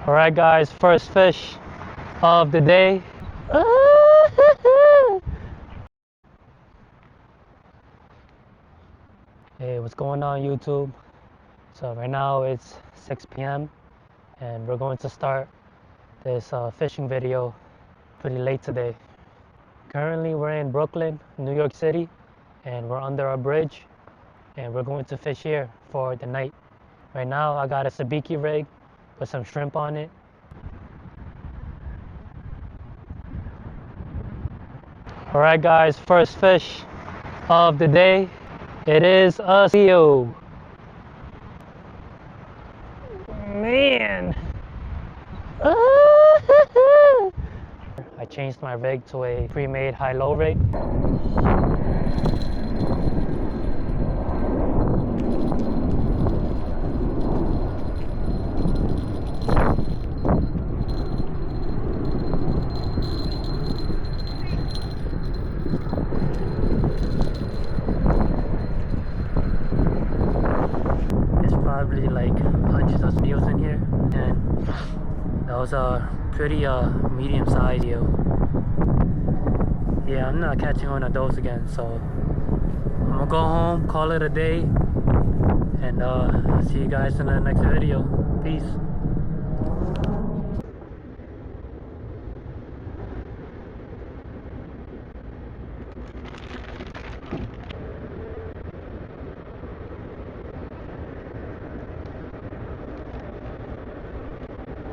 Alright guys, first fish of the day. Hey, what's going on YouTube? So right now it's 6 p.m. and we're going to start this fishing video pretty late today. Currently we're in Brooklyn, New York City, and we're under a bridge and we're going to fish here for the night. Right now I got a sabiki rig with some shrimp on it. Alright guys, first fish of the day. It is a seal. Man. I changed my rig to a pre-made high-low rig. There's probably like hundreds of seals in here, and that was a pretty medium-sized eel. Yeah, I'm not catching one of those again, so I'm gonna go home, call it a day, and see you guys in the next video. Peace.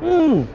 Mmm.